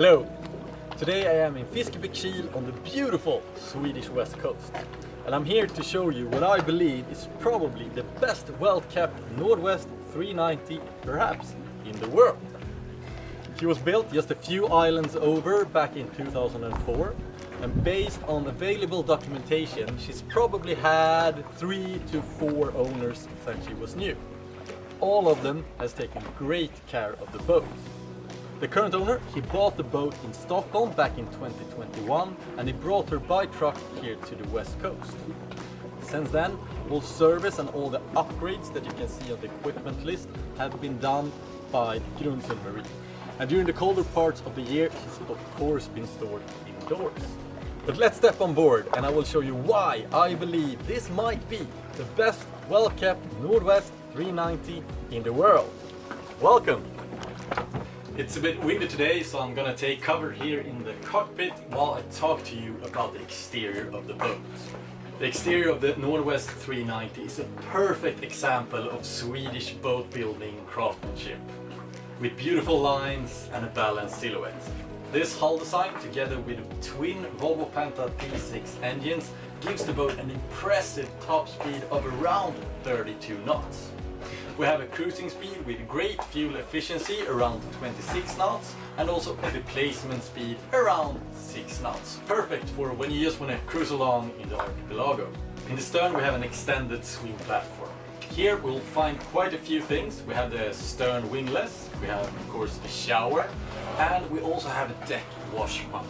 Hello! Today I am in Fiskebykil on the beautiful Swedish west coast. And I'm here to show you what I believe is probably the best well-kept Northwest 390 perhaps in the world. She was built just a few islands over back in 2004, and based on available documentation she's probably had 3 to 4 owners since she was new. All of them has taken great care of the boat. The current owner, he bought the boat in Stockholm back in 2021 and he brought her by truck here to the west coast. Since then, all service and all the upgrades that you can see on the equipment list have been done by Grundsund Marine. And during the colder parts of the year, she's of course been stored indoors. But let's step on board and I will show you why I believe this might be the best well-kept Northwest 390 in the world. Welcome! It's a bit windy today, so I'm gonna take cover here in the cockpit while I talk to you about the exterior of the boat. The exterior of the Northwest 390 is a perfect example of Swedish boat building craftsmanship, with beautiful lines and a balanced silhouette. This hull design, together with twin Volvo Penta D6 engines, gives the boat an impressive top speed of around 32 knots. We have a cruising speed with great fuel efficiency around 26 knots and also a displacement speed around 6 knots. Perfect for when you just want to cruise along in the archipelago. In the stern we have an extended swing platform. Here we'll find quite a few things. We have the stern wingless, we have of course the shower, and we also have a deck wash pump.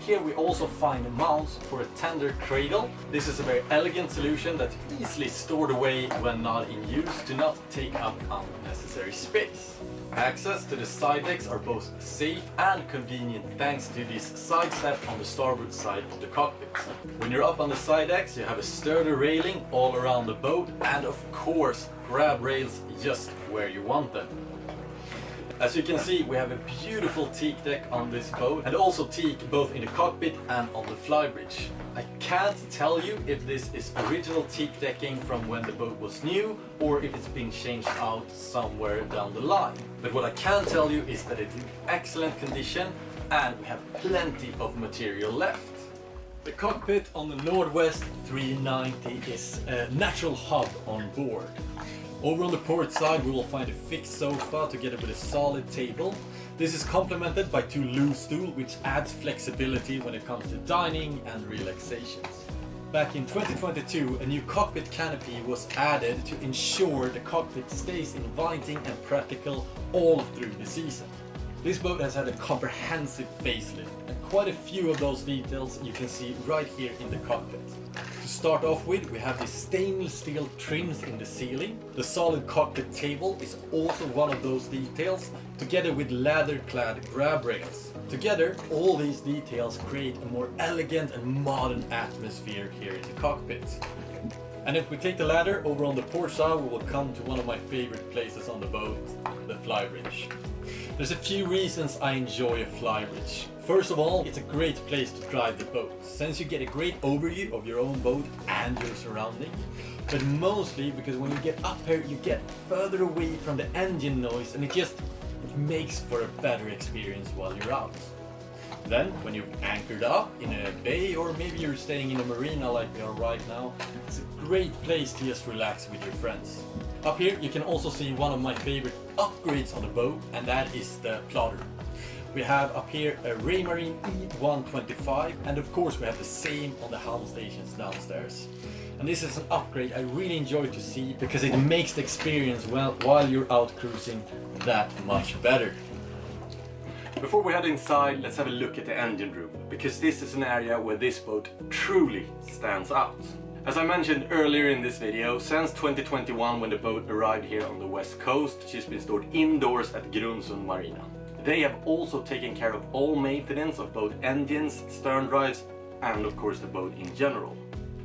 Here we also find mounts for a tender cradle. This is a very elegant solution that's easily stored away when not in use to not take up unnecessary space. Access to the side decks are both safe and convenient thanks to this side step on the starboard side of the cockpit. When you're up on the side decks you have a sturdy railing all around the boat and of course grab rails just where you want them. As you can see, we have a beautiful teak deck on this boat and also teak both in the cockpit and on the flybridge. I can't tell you if this is original teak decking from when the boat was new or if it's been changed out somewhere down the line. But what I can tell you is that it's in excellent condition and we have plenty of material left. The cockpit on the Northwest 390 is a natural hub on board. Over on the port side we will find a fixed sofa together with a solid table. This is complemented by 2 loose stools which adds flexibility when it comes to dining and relaxations. Back in 2022 a new cockpit canopy was added to ensure the cockpit stays inviting and practical all through the season. This boat has had a comprehensive facelift and quite a few of those details you can see right here in the cockpit. To start off with, we have these stainless steel trims in the ceiling. The solid cockpit table is also one of those details, together with leather-clad grab rails. Together, all these details create a more elegant and modern atmosphere here in the cockpit. And if we take the ladder over on the port side, we will come to one of my favorite places on the boat, the flybridge. There's a few reasons I enjoy a flybridge. First of all, it's a great place to drive the boat, since you get a great overview of your own boat and your surroundings. But mostly because when you get up here, you get further away from the engine noise and it makes for a better experience while you're out. Then, when you've anchored up in a bay or maybe you're staying in a marina like we are right now, it's a great place to just relax with your friends. Up here you can also see one of my favorite upgrades on the boat, and that is the plotter. We have up here a Raymarine E125 and of course we have the same on the Hemstations downstairs. And this is an upgrade I really enjoy to see because it makes the experience while you're out cruising that much better. Before we head inside, let's have a look at the engine room, because this is an area where this boat truly stands out. As I mentioned earlier in this video, since 2021 when the boat arrived here on the west coast, she's been stored indoors at Grundsund Marina. They have also taken care of all maintenance of both engines, sterndrives and of course the boat in general.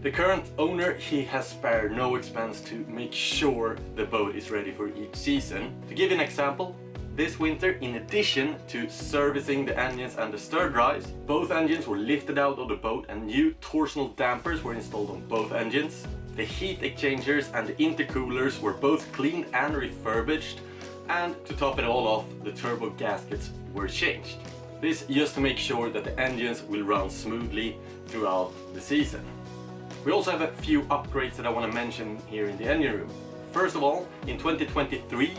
The current owner, he has spared no expense to make sure the boat is ready for each season. To give you an example, this winter, in addition to servicing the engines and the sterndrives, both engines were lifted out of the boat and new torsional dampers were installed on both engines. The heat exchangers and the intercoolers were both cleaned and refurbished, and to top it all off, the turbo gaskets were changed. This just to make sure that the engines will run smoothly throughout the season. We also have a few upgrades that I want to mention here in the engine room. First of all, in 2023,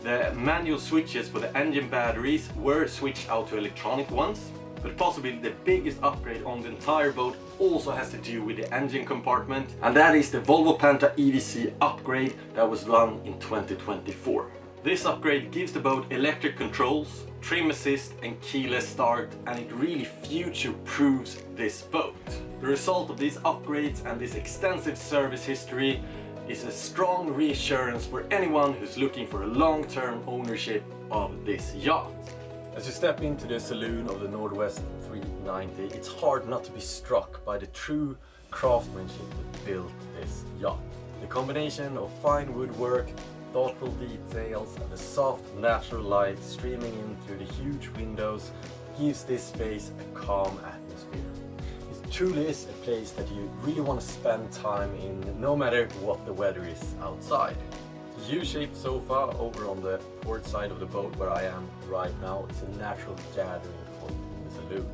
the manual switches for the engine batteries were switched out to electronic ones, but possibly the biggest upgrade on the entire boat also has to do with the engine compartment, and that is the Volvo Penta EVC upgrade that was done in 2024. This upgrade gives the boat electric controls, trim assist and keyless start, and it really future-proofs this boat. The result of these upgrades and this extensive service history is a strong reassurance for anyone who's looking for a long-term ownership of this yacht. As you step into the saloon of the Northwest 390, it's hard not to be struck by the true craftsmanship that built this yacht. The combination of fine woodwork, thoughtful details and the soft natural light streaming in through the huge windows gives this space a calm atmosphere. It truly is a place that you really want to spend time in, no matter what the weather is outside. The U-shaped sofa over on the port side of the boat where I am right now is a natural gathering point in the saloon.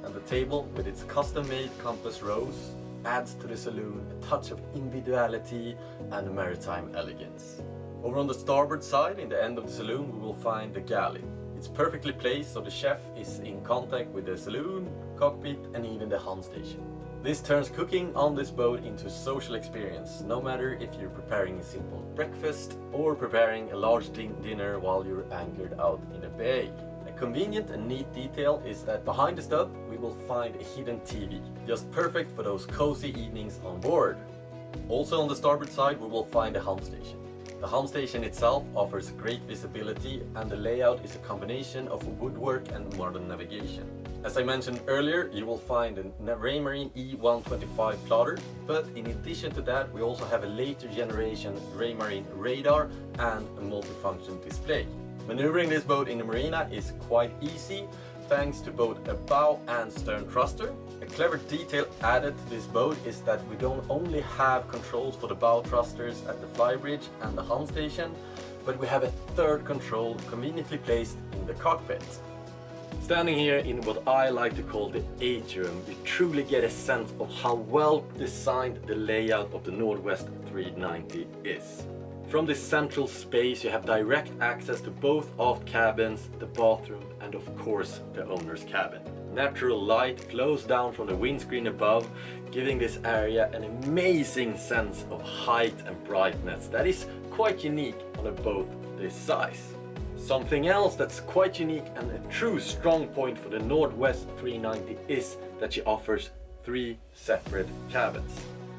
And the table with its custom-made compass rose adds to the saloon a touch of individuality and maritime elegance. Over on the starboard side, in the end of the saloon, we will find the galley. It's perfectly placed so the chef is in contact with the saloon, cockpit and even the Hemstation. This turns cooking on this boat into a social experience, no matter if you're preparing a simple breakfast or preparing a large dinner while you're anchored out in the bay. A convenient and neat detail is that behind the stub we will find a hidden TV, just perfect for those cozy evenings on board. Also on the starboard side we will find a Hemstation. The Hemstation itself offers great visibility and the layout is a combination of woodwork and modern navigation. As I mentioned earlier, you will find a Raymarine E125 plotter, but in addition to that we also have a later generation Raymarine radar and a multifunction display. Maneuvering this boat in the marina is quite easy thanks to both a bow and stern thruster. A clever detail added to this boat is that we don't only have controls for the bow thrusters at the Flybridge and the Hemstation, but we have a third control conveniently placed in the cockpit. Standing here in what I like to call the atrium, you truly get a sense of how well designed the layout of the Northwest 390 is. From this central space you have direct access to both aft cabins, the bathroom and of course the owner's cabin. Natural light flows down from the windscreen above, giving this area an amazing sense of height and brightness that is quite unique on a boat this size. Something else that's quite unique and a true strong point for the Northwest 390 is that she offers 3 separate cabins.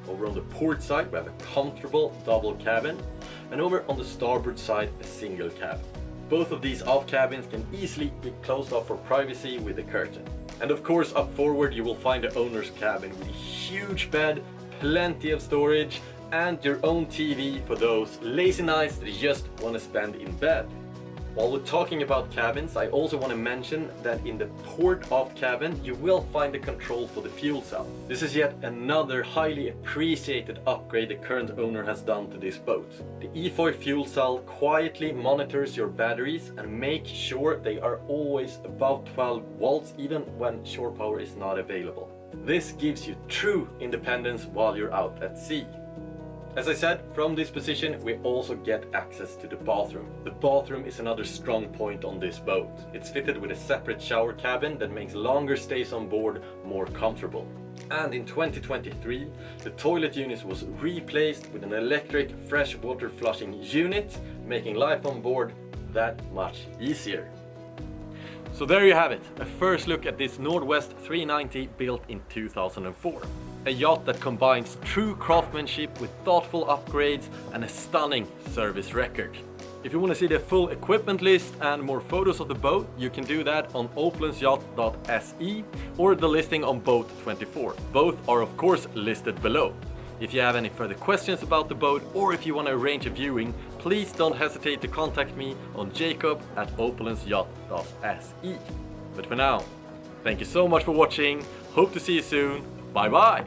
Over on the port side we have a comfortable double cabin, and over on the starboard side a single cabin. Both of these aft cabins can easily be closed off for privacy with a curtain. And of course up forward you will find the owner's cabin with a huge bed, plenty of storage and your own TV for those lazy nights that you just want to spend in bed. While we're talking about cabins, I also want to mention that in the port aft cabin you will find the control for the fuel cell. This is yet another highly appreciated upgrade the current owner has done to this boat. The E4 fuel cell quietly monitors your batteries and makes sure they are always above 12 volts even when shore power is not available. This gives you true independence while you're out at sea. As I said, from this position we also get access to the bathroom. The bathroom is another strong point on this boat. It's fitted with a separate shower cabin that makes longer stays on board more comfortable. And in 2023, the toilet unit was replaced with an electric freshwater-flushing unit, making life on board that much easier. So there you have it, a first look at this Northwest 390 built in 2004. A yacht that combines true craftsmanship with thoughtful upgrades and a stunning service record. If you want to see the full equipment list and more photos of the boat, you can do that on opulenceyacht.se or the listing on Boat24. Both are of course listed below. If you have any further questions about the boat or if you want to arrange a viewing, please don't hesitate to contact me on jacob@opulenceyacht.se. But for now, thank you so much for watching, hope to see you soon, bye bye!